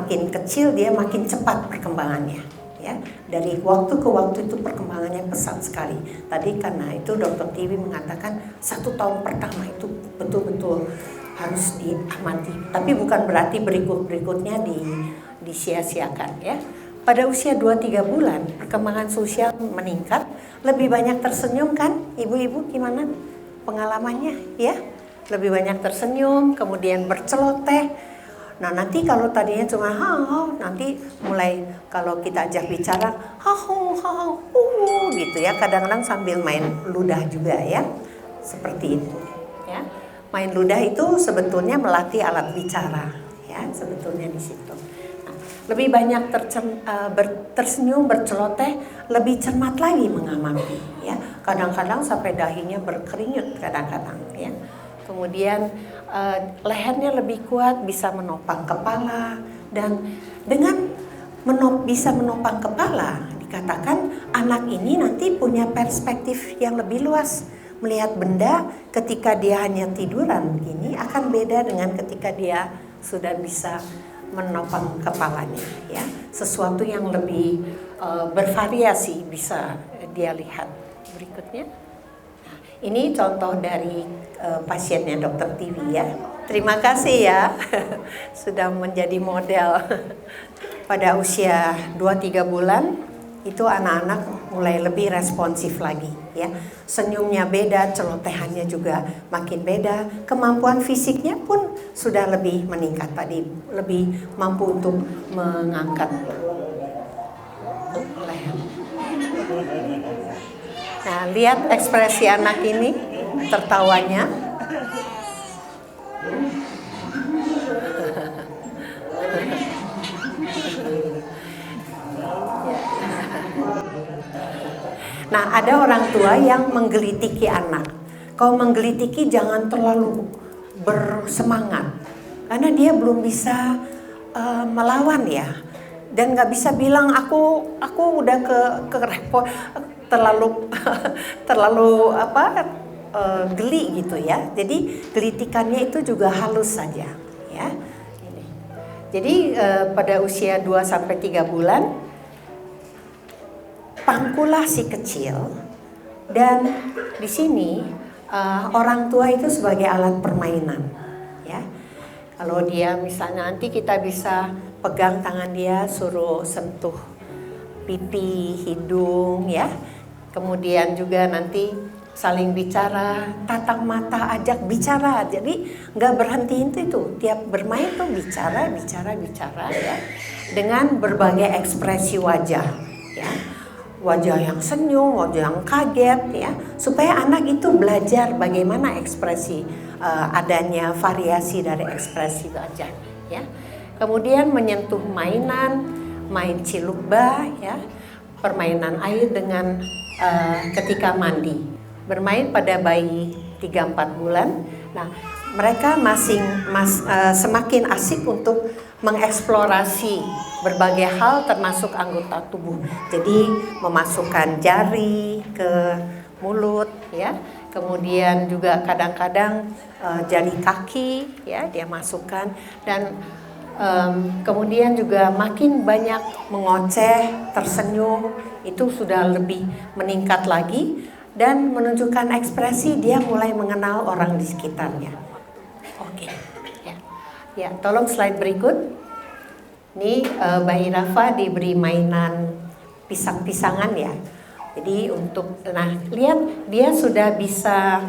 makin kecil dia makin cepat perkembangannya. Ya, dari waktu ke waktu itu perkembangannya pesat sekali. Tadi karena itu Dr. Tiwi mengatakan 1 tahun pertama itu betul-betul harus diamati. Tapi bukan berarti berikutnya disia-siakan ya. Pada usia 2-3 bulan perkembangan sosial meningkat, lebih banyak tersenyum kan? Ibu-ibu gimana pengalamannya ya? Lebih banyak tersenyum, kemudian berceloteh. Nah nanti kalau tadinya cuma nanti mulai kalau kita ajak bicara gitu ya, kadang-kadang sambil main ludah juga ya, seperti itu ya. Main ludah itu sebetulnya melatih alat bicara ya, sebetulnya di situ. Nah, lebih banyak tersenyum, berceloteh, lebih cermat lagi mengamati ya. Kadang-kadang sampai dahinya berkeringat kadang-kadang ya. Kemudian lehernya lebih kuat, bisa menopang kepala, dan dengan bisa menopang kepala dikatakan anak ini nanti punya perspektif yang lebih luas. Melihat benda ketika dia hanya tiduran ini akan beda dengan ketika dia sudah bisa menopang kepalanya ya. Sesuatu yang lebih bervariasi bisa dia lihat. Berikutnya. Nah, ini contoh dari pasiennya Dr. Tiwi ya. Terima kasih ya sudah menjadi model. Pada usia 2-3 bulan itu anak-anak mulai lebih responsif lagi ya. Senyumnya beda, celotehannya juga makin beda. Kemampuan fisiknya pun sudah lebih meningkat tadi, lebih mampu untuk mengangkat leher. Nah, lihat ekspresi anak ini, tertawanya. Nah, ada orang tua yang menggelitiki anak. Kalau menggelitiki jangan terlalu bersemangat, karena dia belum bisa melawan ya, dan nggak bisa bilang aku udah ke repot terlalu geli gitu ya. Jadi gelitikannya itu juga halus saja ya. Jadi pada usia 2-3 bulan pangkulah si kecil, dan di sini orang tua itu sebagai alat permainan ya. Kalau dia misalnya nanti kita bisa pegang tangan dia, suruh sentuh pipi, hidung ya. Kemudian juga nanti saling bicara, tatap mata, ajak bicara. Jadi nggak berhenti itu tiap bermain tuh bicara ya, dengan berbagai ekspresi wajah ya. Wajah yang senyum, wajah yang kaget ya, supaya anak itu belajar bagaimana ekspresi adanya variasi dari ekspresi wajah ya. Kemudian menyentuh mainan, main cilukba ya, permainan air dengan ketika mandi, bermain pada bayi 3-4 bulan. Nah, mereka semakin asik untuk mengeksplorasi berbagai hal termasuk anggota tubuh. Jadi memasukkan jari ke mulut ya. Kemudian juga kadang-kadang jari kaki ya dia masukkan, dan kemudian juga makin banyak mengoceh, tersenyum, itu sudah lebih meningkat lagi dan menunjukkan ekspresi dia mulai mengenal orang di sekitarnya. Oke. Ya, tolong slide berikut. Ini bayi Rafa diberi mainan pisang-pisangan ya. Jadi lihat dia sudah bisa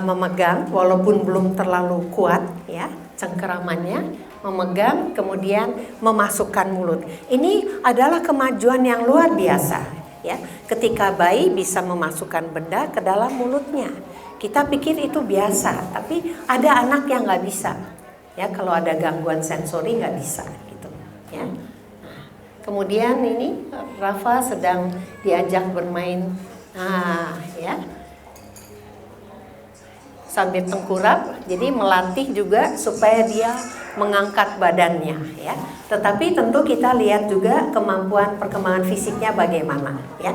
memegang walaupun belum terlalu kuat ya cengkeramannya, memegang kemudian memasukkan mulut. Ini adalah kemajuan yang luar biasa ya. Ketika bayi bisa memasukkan benda ke dalam mulutnya. Kita pikir itu biasa, tapi ada anak yang nggak bisa. Ya, kalau ada gangguan sensori nggak bisa gitu ya. Kemudian ini Rafa sedang diajak bermain ya sambil tengkurap, jadi melatih juga supaya dia mengangkat badannya ya. Tetapi tentu kita lihat juga kemampuan perkembangan fisiknya bagaimana ya.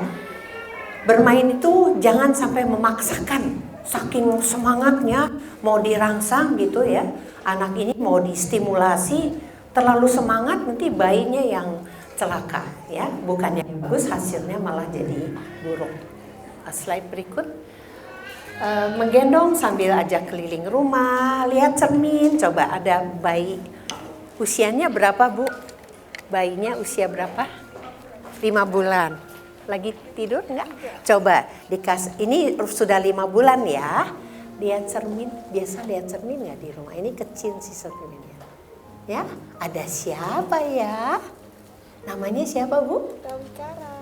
Bermain itu jangan sampai memaksakan, saking semangatnya mau dirangsang gitu ya. Anak ini mau distimulasi terlalu semangat nanti bayinya yang celaka ya, bukannya bagus, hasilnya malah jadi buruk. Slide berikut. Menggendong sambil ajak keliling rumah, lihat cermin. Coba ada bayi, usianya berapa Bu? Bayinya usia berapa? 5 bulan. Lagi tidur enggak? Coba dikasih, ini sudah 5 bulan ya. Lihat cermin, biasa lihat cermin nggak di rumah? Ini kecil sih cerminnya. Ya, ada siapa ya? Namanya siapa Bu? Rawikara.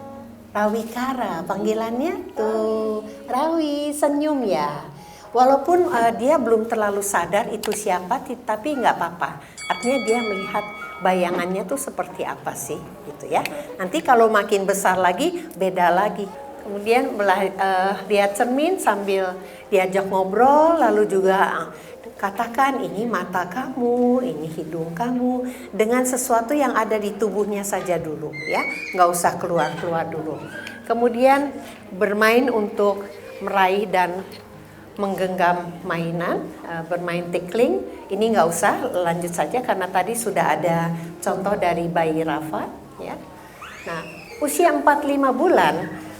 Rawikara, panggilannya tuh Rawi, senyum ya. Walaupun dia belum terlalu sadar itu siapa, tapi nggak apa-apa. Artinya dia melihat bayangannya tuh seperti apa sih, gitu ya. Nanti kalau makin besar lagi, beda lagi. Kemudian lihat cermin sambil diajak ngobrol, lalu juga katakan ini mata kamu, ini hidung kamu, dengan sesuatu yang ada di tubuhnya saja dulu ya, nggak usah keluar-keluar dulu. Kemudian bermain untuk meraih dan menggenggam mainan, bermain tickling, ini nggak usah, lanjut saja karena tadi sudah ada contoh dari bayi Rafa ya. Nah, usia 4-5 bulan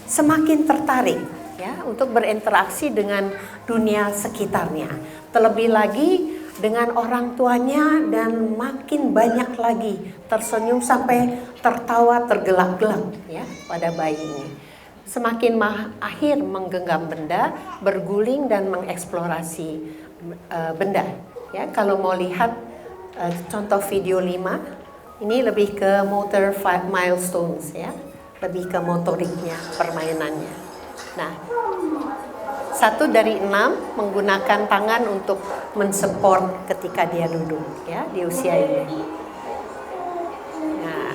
semakin tertarik ya untuk berinteraksi dengan dunia sekitarnya. Terlebih lagi dengan orang tuanya dan makin banyak lagi tersenyum sampai tertawa tergelak-gelak ya pada bayi ini. Semakin akhir menggenggam benda, berguling dan mengeksplorasi benda. Ya, kalau mau lihat contoh video 5, ini lebih ke motor milestones ya, lebih ke motoriknya, permainannya. Nah, 1 dari 6 menggunakan tangan untuk mensupport ketika dia duduk ya di usia ini. Nah,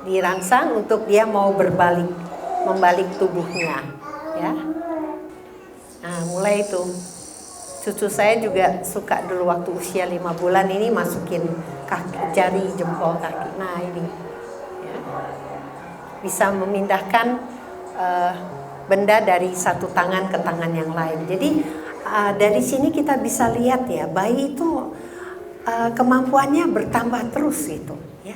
dirangsang untuk dia mau membalik tubuhnya ya. Nah, mulai itu. Cucu saya juga suka dulu waktu usia 5 bulan ini masukin kaki, jari jempol kaki. Nah, ini ya. Bisa memindahkan benda dari satu tangan ke tangan yang lain. Jadi dari sini kita bisa lihat ya, bayi itu kemampuannya bertambah terus gitu ya.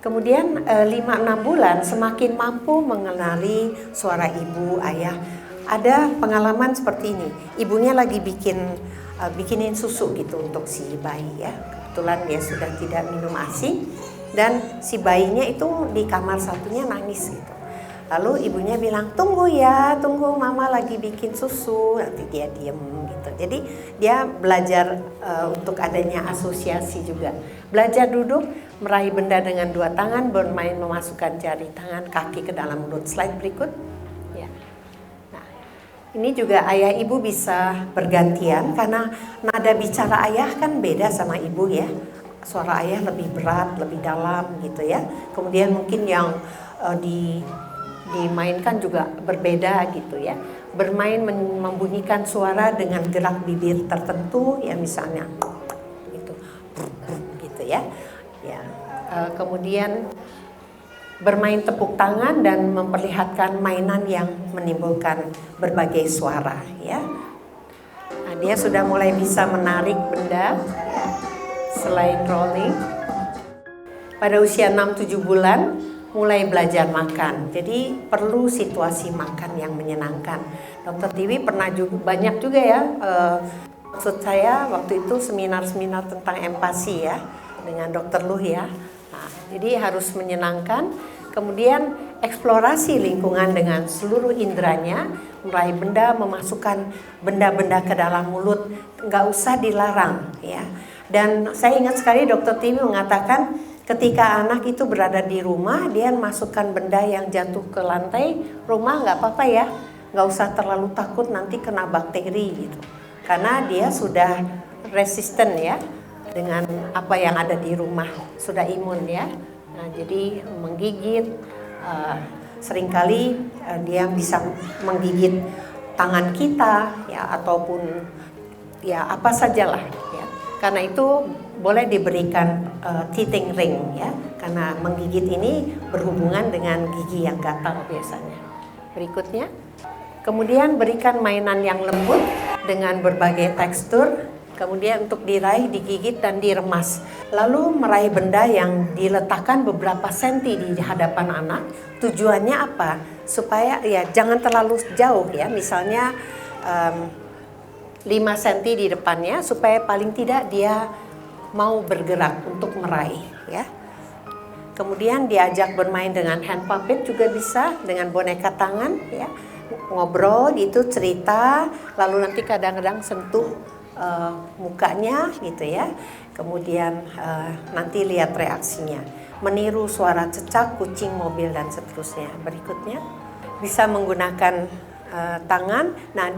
Kemudian 5-6 bulan semakin mampu mengenali suara ibu, ayah. Ada pengalaman seperti ini, ibunya lagi bikinin susu gitu untuk si bayi ya. Kebetulan dia sudah tidak minum ASI dan si bayinya itu di kamar satunya nangis gitu. Lalu ibunya bilang, tunggu ya, tunggu mama lagi bikin susu. Nanti dia diem gitu. Jadi dia belajar untuk adanya asosiasi juga. Belajar duduk, meraih benda dengan 2 tangan, bermain memasukkan jari tangan, kaki ke dalam mulut. Slide berikut. Ya. Nah, ini juga ayah ibu bisa bergantian karena nada bicara ayah kan beda sama ibu ya. Suara ayah lebih berat, lebih dalam gitu ya. Kemudian mungkin yang dimainkan juga berbeda gitu ya. Bermain membunyikan suara dengan gerak bibir tertentu ya, misalnya gitu ya. Ya. Kemudian bermain tepuk tangan dan memperlihatkan mainan yang menimbulkan berbagai suara ya. Nah, dia sudah mulai bisa menarik benda ya. Selain rolling. Pada usia 6-7 bulan mulai belajar makan. Jadi perlu situasi makan yang menyenangkan. Dokter Tiwi pernah juga banyak juga ya. Maksud saya waktu itu seminar-seminar tentang empati ya dengan Dokter Luh ya. Nah, jadi harus menyenangkan. Kemudian eksplorasi lingkungan dengan seluruh inderanya, meraih benda, memasukkan benda-benda ke dalam mulut, nggak usah dilarang ya. Dan saya ingat sekali Dokter Tiwi mengatakan, ketika anak itu berada di rumah, dia masukkan benda yang jatuh ke lantai rumah nggak apa-apa ya, nggak usah terlalu takut nanti kena bakteri gitu, karena dia sudah resisten ya dengan apa yang ada di rumah, sudah imun ya. Nah, jadi menggigit, seringkali dia bisa menggigit tangan kita ya, ataupun ya apa sajalah ya. Karena itu boleh diberikan teething ring ya, karena menggigit ini berhubungan dengan gigi yang gatal biasanya. Berikutnya, kemudian berikan mainan yang lembut dengan berbagai tekstur Kemudian untuk diraih, digigit, dan diremas. Lalu meraih benda yang diletakkan beberapa senti di hadapan anak. Tujuannya apa? Supaya ya jangan terlalu jauh ya. Misalnya 5 senti di depannya, supaya paling tidak dia mau bergerak untuk meraih ya. Kemudian diajak bermain dengan hand puppet juga bisa, dengan boneka tangan ya. Ngobrol gitu, cerita, lalu nanti kadang-kadang sentuh mukanya gitu ya. Kemudian nanti lihat reaksinya. Meniru suara cecak, kucing, mobil, dan seterusnya. Berikutnya bisa menggunakan tangan. Nah,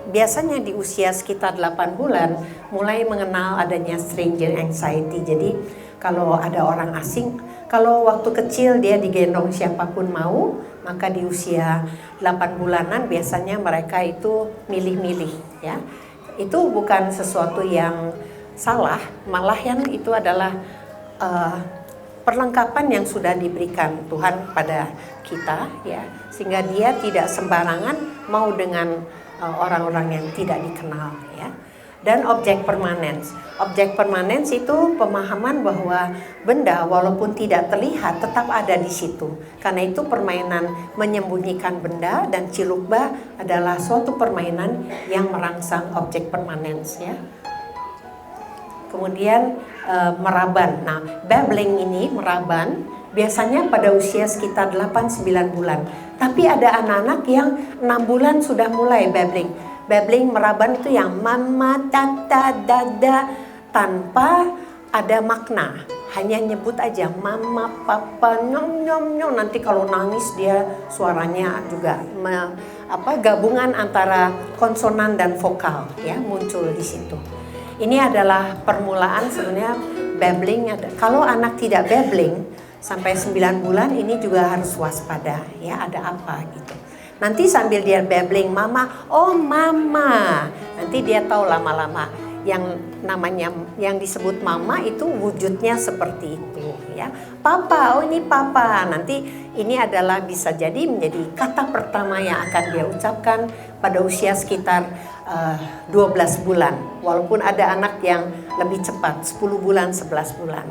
biasanya di usia sekitar 8 bulan mulai mengenal adanya stranger anxiety. Jadi kalau ada orang asing, kalau waktu kecil dia digendong siapapun mau, maka di usia 8 bulanan biasanya mereka itu milih-milih ya. Itu bukan sesuatu yang salah, malah yang itu adalah perlengkapan yang sudah diberikan Tuhan pada kita ya, sehingga dia tidak sembarangan mau dengan orang-orang yang tidak dikenal ya. Dan objek permanens. Objek permanens itu pemahaman bahwa benda walaupun tidak terlihat tetap ada di situ. Karena itu permainan menyembunyikan benda dan cilukba adalah suatu permainan yang merangsang objek permanens ya. Kemudian meraban. Nah, babbling ini meraban biasanya pada usia sekitar 8-9 bulan. Tapi ada anak-anak yang 6 bulan sudah mulai babbling. Babbling meraban itu yang mama, tata, dada, tanpa ada makna. Hanya nyebut aja mama, papa, nyom, nyom, nyom. Nanti kalau nangis dia suaranya juga gabungan antara konsonan dan vokal ya muncul di situ. Ini adalah permulaan sebenarnya babbling. Kalau anak tidak babbling sampai 9 bulan ini juga harus waspada ya, ada apa gitu. Nanti sambil dia babbling mama, oh mama, nanti dia tahu lama-lama yang namanya yang disebut mama itu wujudnya seperti itu ya. Papa, oh ini papa. Nanti ini adalah bisa jadi menjadi kata pertama yang akan dia ucapkan pada usia sekitar 12 bulan. Walaupun ada anak yang lebih cepat, 10 bulan, 11 bulan.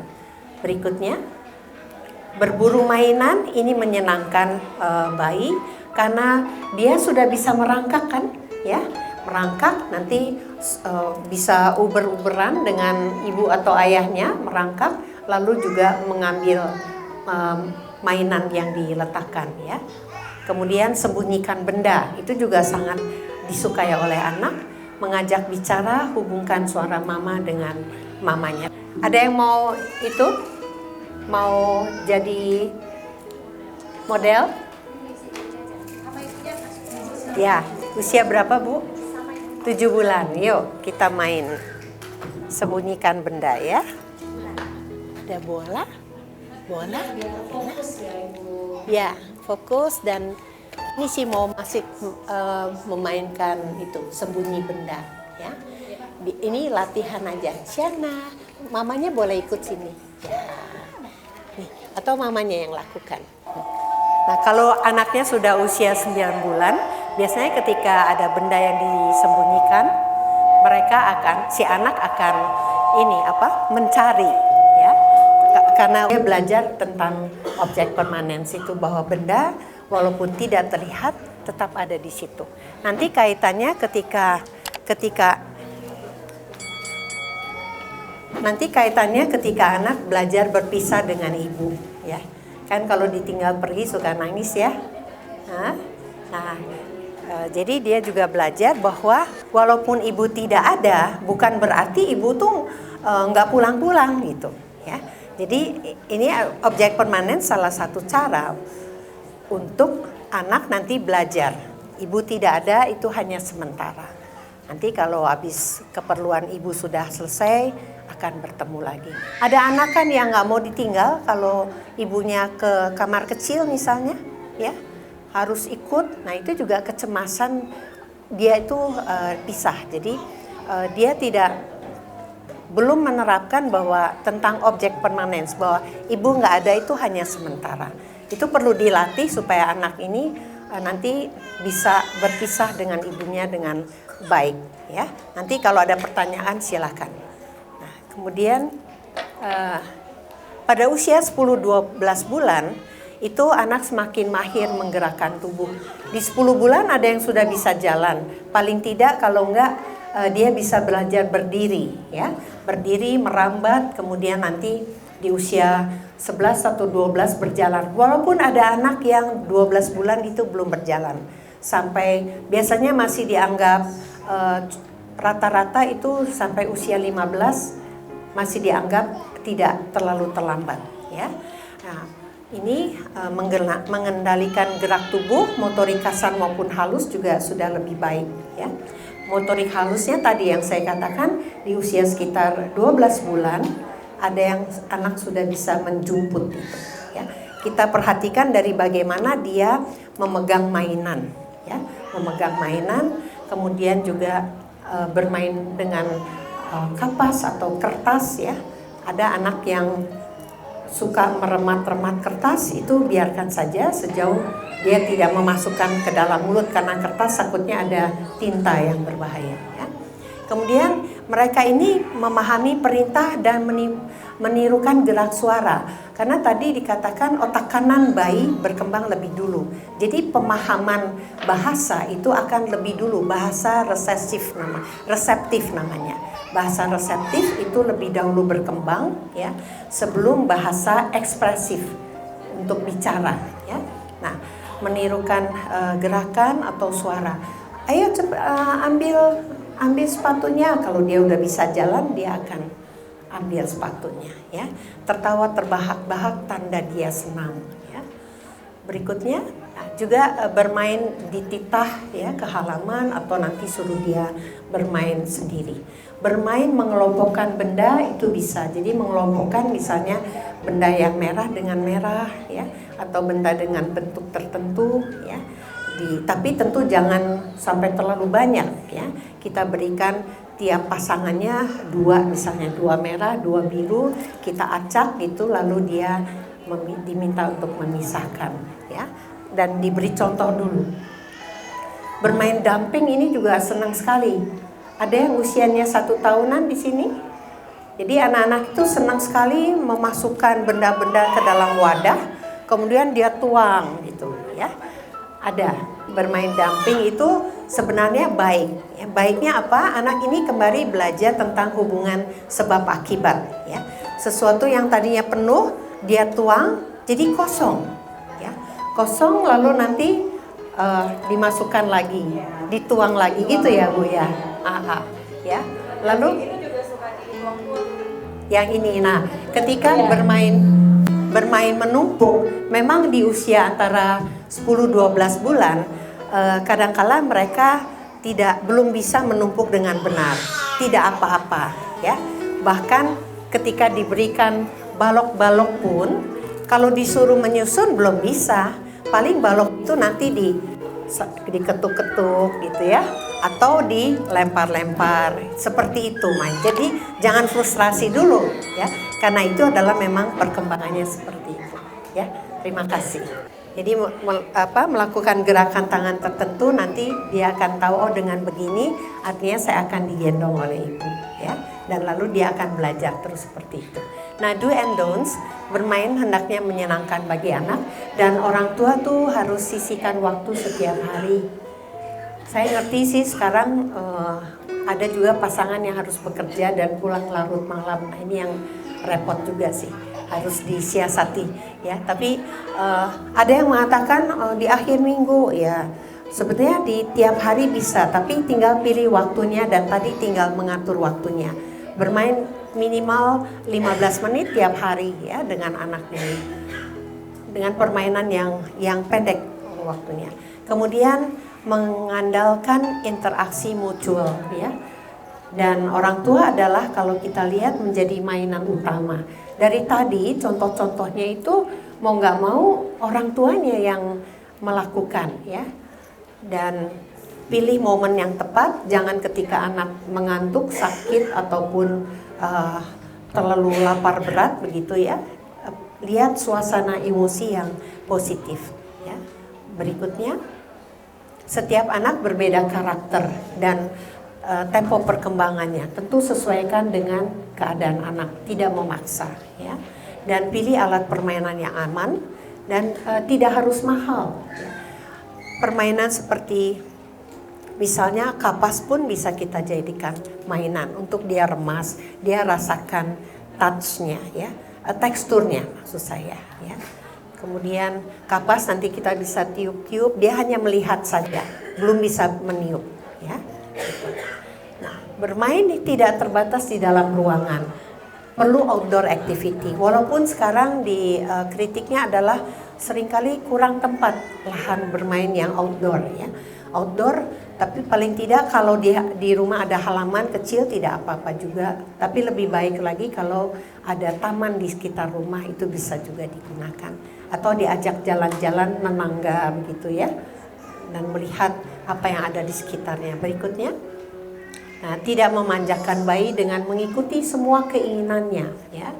Berikutnya, berburu mainan ini menyenangkan bayi. Karena dia sudah bisa merangkak kan ya, merangkak nanti bisa uber-uberan dengan ibu atau ayahnya, merangkak lalu juga mengambil mainan yang diletakkan ya. Kemudian sembunyikan benda itu juga sangat disukai oleh anak. Mengajak bicara, hubungkan suara mama dengan mamanya. Ada yang mau itu? Mau jadi model? Ya, usia berapa Bu? 7 bulan. Yuk kita main sembunyikan benda ya. Ada bola. Ya, fokus dan ini sih mau masih memainkan itu sembunyi benda ya. Ini latihan aja. Siana, mamanya boleh ikut sini. Ya. Nih, atau mamanya yang lakukan. Nah, kalau anaknya sudah usia 9 bulan, biasanya ketika ada benda yang disembunyikan, si anak akan mencari ya. Karena dia belajar tentang objek permanens itu, bahwa benda walaupun tidak terlihat tetap ada di situ. Nanti kaitannya ketika anak belajar berpisah dengan ibu ya. Kan kalau ditinggal pergi suka nangis ya. Jadi dia juga belajar bahwa walaupun ibu tidak ada, bukan berarti ibu tuh nggak pulang-pulang gitu ya. Jadi ini objek permanen salah satu cara untuk anak nanti belajar. Ibu tidak ada itu hanya sementara. Nanti kalau habis keperluan ibu sudah selesai, akan bertemu lagi. Ada anak kan yang nggak mau ditinggal kalau ibunya ke kamar kecil misalnya, ya harus ikut. Nah itu juga kecemasan dia itu pisah. Jadi dia belum menerapkan bahwa tentang objek permanens, bahwa ibu nggak ada itu hanya sementara. Itu perlu dilatih supaya anak ini nanti bisa berpisah dengan ibunya dengan baik ya. Nanti kalau ada pertanyaan silakan. Nah, kemudian pada usia 10-12 bulan itu anak semakin mahir menggerakkan tubuh. Di 10 bulan ada yang sudah bisa jalan. Paling tidak kalau enggak dia bisa belajar berdiri ya. Berdiri, merambat, kemudian nanti di usia 11 atau 12 berjalan. Walaupun ada anak yang 12 bulan itu belum berjalan. Sampai biasanya masih dianggap rata-rata itu sampai usia 15 masih dianggap tidak terlalu terlambat ya. Nah, ini mengendalikan gerak tubuh, motorik kasar maupun halus juga sudah lebih baik ya. Motorik halusnya tadi yang saya katakan di usia sekitar 12 bulan ada yang anak sudah bisa menjumput gitu ya. Kita perhatikan dari bagaimana dia memegang mainan ya, memegang mainan, kemudian juga bermain dengan kapas atau kertas ya. Ada anak yang suka meremat-remat kertas, itu biarkan saja sejauh dia tidak memasukkan ke dalam mulut karena kertas takutnya ada tinta yang berbahaya ya. Kemudian mereka ini memahami perintah dan menirukan gerak suara. Karena tadi dikatakan otak kanan bayi berkembang lebih dulu. Jadi pemahaman bahasa itu akan lebih dulu, bahasa reseptif namanya. Bahasa reseptif itu lebih dahulu berkembang ya, sebelum bahasa ekspresif untuk bicara ya. Nah, menirukan gerakan atau suara. Ayo ambil sepatunya. Kalau dia udah bisa jalan, dia akan ambil sepatunya ya. Tertawa terbahak-bahak tanda dia senang ya. Berikutnya juga bermain di titah ya, ke halaman atau nanti suruh dia bermain sendiri. Bermain mengelompokkan benda itu bisa. Jadi mengelompokkan misalnya benda yang merah dengan merah ya, atau benda dengan bentuk tertentu ya. Tapi tentu jangan sampai terlalu banyak ya. Kita berikan tiap pasangannya dua, misalnya dua merah, dua biru, kita acak gitu, lalu dia diminta untuk memisahkan ya, dan diberi contoh dulu. Bermain damping ini juga senang sekali. Ada yang usianya 1 tahunan di sini. Jadi anak-anak itu senang sekali memasukkan benda-benda ke dalam wadah, kemudian dia tuang gitu ya. Ada bermain damping itu sebenarnya baik. Ya, baiknya apa? Anak ini kembali belajar tentang hubungan sebab akibat. Ya, sesuatu yang tadinya penuh dia tuang jadi kosong. Ya, kosong lalu nanti dimasukkan lagi, dituang lagi gitu ya Bu ya. Ya. Lalu yang ini, nah ketika bermain menumpuk, memang di usia antara 10-12 bulan kadangkala mereka belum bisa menumpuk dengan benar, tidak apa-apa ya. Bahkan ketika diberikan balok-balok pun kalau disuruh menyusun belum bisa, paling balok itu nanti diketuk-ketuk gitu ya, atau dilempar-lempar seperti itu main. Jadi jangan frustrasi dulu ya, karena itu adalah memang perkembangannya seperti itu ya. Terima kasih. Jadi melakukan gerakan tangan tertentu nanti dia akan tahu, oh dengan begini artinya saya akan digendong oleh ibu ya, dan lalu dia akan belajar terus seperti itu. Nah, do and don'ts, bermain hendaknya menyenangkan bagi anak, dan orang tua tuh harus sisihkan waktu setiap hari. Saya ngerti sih sekarang ada juga pasangan yang harus bekerja dan pulang larut malam. Nah, ini yang repot juga sih, harus disiasati ya. Tapi ada yang mengatakan di akhir minggu ya. Sebetulnya di tiap hari bisa, tapi tinggal pilih waktunya dan tadi tinggal mengatur waktunya. Bermain minimal 15 menit tiap hari ya dengan anak ini. Dengan permainan yang pendek waktunya. Kemudian mengandalkan interaksi mutual ya. Dan orang tua adalah kalau kita lihat menjadi mainan utama. Dari tadi contoh-contohnya itu mau nggak mau orang tuanya yang melakukan ya. Dan pilih momen yang tepat, jangan ketika anak mengantuk, sakit ataupun terlalu lapar berat begitu ya. Lihat suasana emosi yang positif ya. Berikutnya Setiap anak berbeda karakter dan tempo perkembangannya. Tentu sesuaikan dengan keadaan anak, tidak memaksa, ya. Dan pilih alat permainan yang aman dan tidak harus mahal. Permainan seperti misalnya kapas pun bisa kita jadikan mainan untuk dia remas, dia rasakan touch-nya, ya, teksturnya maksud saya, ya. Kemudian kapas nanti kita bisa tiup-tiup, dia hanya melihat saja, belum bisa meniup, ya. Nah, bermain tidak terbatas di dalam ruangan, perlu outdoor activity. Walaupun sekarang di kritiknya adalah seringkali kurang tempat lahan bermain yang outdoor, ya. Outdoor, tapi paling tidak kalau di rumah ada halaman kecil tidak apa-apa juga. Tapi lebih baik lagi kalau ada taman di sekitar rumah, itu bisa juga digunakan. Atau diajak jalan-jalan menangga begitu, ya. Dan melihat apa yang ada di sekitarnya. Berikutnya, nah, tidak memanjakan bayi dengan mengikuti semua keinginannya, ya.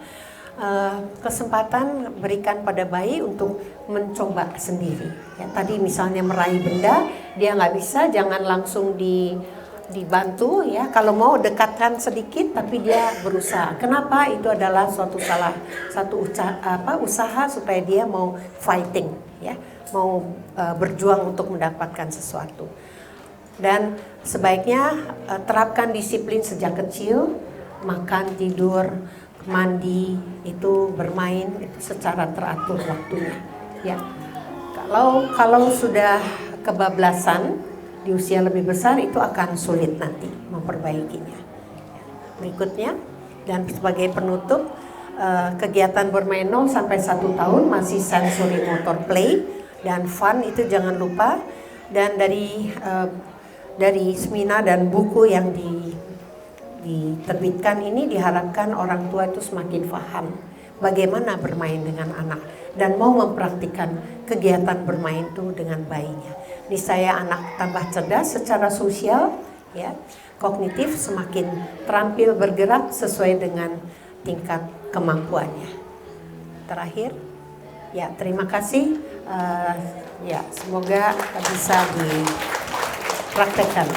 Kesempatan berikan pada bayi untuk mencoba sendiri, ya. Tadi misalnya meraih benda, dia nggak bisa, jangan langsung dibantu, ya. Kalau mau dekatkan sedikit, tapi dia berusaha. Kenapa? Itu adalah satu usaha supaya dia mau fighting, ya, mau berjuang untuk mendapatkan sesuatu. Dan sebaiknya terapkan disiplin sejak kecil, makan, tidur, mandi, itu bermain itu secara teratur waktunya, ya. Kalau sudah kebablasan di usia lebih besar, itu akan sulit nanti memperbaikinya. Berikutnya, dan sebagai penutup, kegiatan bermain 0 sampai 1 tahun masih sensory motor play dan fun, itu jangan lupa. Dan dari seminar dan buku yang diterbitkan ini diharapkan orang tua itu semakin paham bagaimana bermain dengan anak dan mau mempraktikkan kegiatan bermain itu dengan bayinya. Niscaya anak tambah cerdas secara sosial, ya, kognitif, semakin terampil bergerak sesuai dengan tingkat kemampuannya. Terakhir, ya, terima kasih. Ya, semoga bisa dipraktekkan.